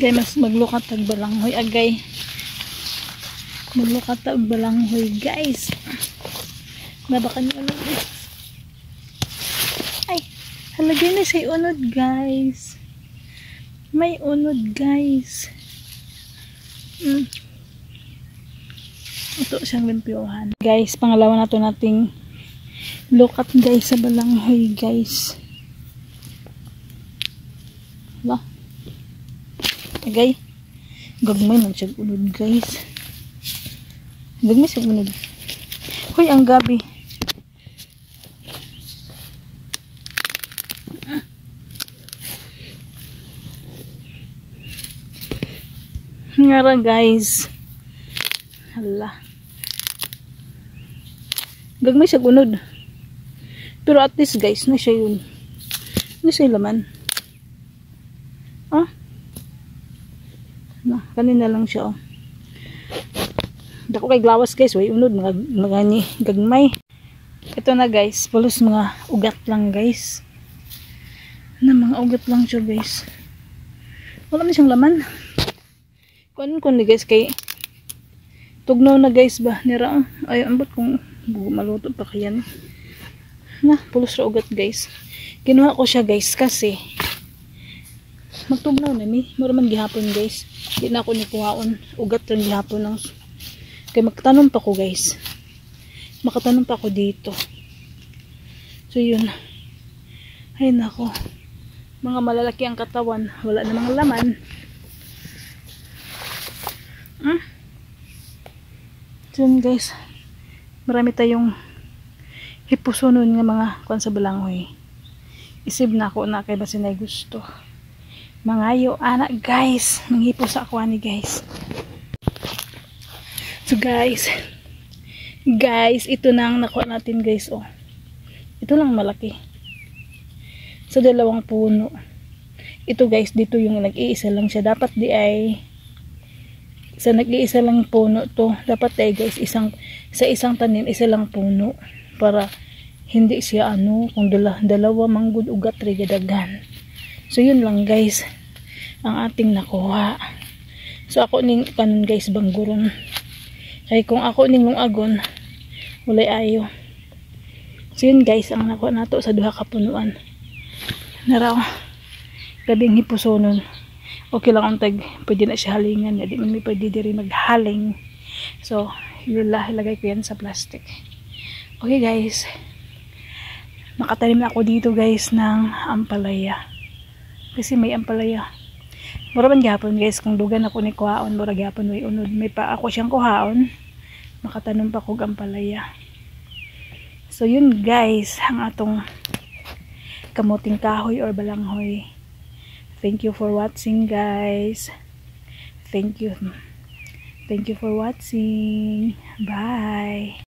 Gay mas maglukat tag balanghoy agay. Maglukat tag balanghoy guys. Nabakan niyo ano. Ay, halagay na siya unod guys. May unod guys. Ito siyang limpyohan. Guys, pangalawa na to nating lukat guys sa balanghoy guys. Wala. Agay. Gagmay man siya unod guys. Gagmay siya unod. Hoy, ang gabi. Ngara guys. Hala. Gagmay siya unod. Pero at least guys, na siya yun. Na siya laman. Ah? Na, kanina lang siya oh. Dako kay glawas guys, way unod mga ni gagmay. Ito na guys, pulos mga ugat lang guys. Na mga ugat lang siya guys. Wala man siyang laman. Kun ni guys kay tugnaw na guys ba nira. Ay ambot kung maluto pa kayan. Na, pulos ra ugat guys. Kinuha ko siya guys kasi magtugnaw na ni. Mura man gihapon guys. Di na ako ni kuhaon. Ugat lang gihapon ng kaya magtanom pa ko guys. Makatanom pa ako dito. So yun. Ay nako. Mga malalaki ang katawan. Wala namang laman. So yun guys. Marami tayong hipusunon nga mga kuan sa balanghoy. Isib na ako na kay basinay gusto. Mangayo anak guys. Manghipos ako ani guys. So guys, ito na ang nakuha natin guys oh. Ito lang malaki. Sa dalawang puno. Ito guys, dito yung nag-iisa lang siya. Dapat di ay sa nag-iisa lang puno to. Dapat ay guys, sa isang tanim, isa lang puno. Para hindi siya ano, kung dalawa manggod ugat rigadagan. So yun lang guys, ang ating nakuha. So ako ning kanon guys, bangguron. Kaya kung ako ning lungagon, walay ayo. So yun guys, ang nakuha nato sa duha ka punuan. Naraw, gabing hipusonon. Okay lang ang tag, pwede na siya halingan. Hindi man may pwede diri maghaling. So, yun lang, ilagay ko yan sa plastic. Okay guys, makatanim na ako dito guys ng ampalaya. Kasi may ampalaya. Mura man gihapon guys, kung dugan ako ni kuhaon, mura gihapon may unod. May pa ako siyang kuhaon, makatanom pa ko ampalaya. So yun guys, ang atong kamuting kahoy or balanghoy. Thank you for watching guys. Thank you for watching. Bye.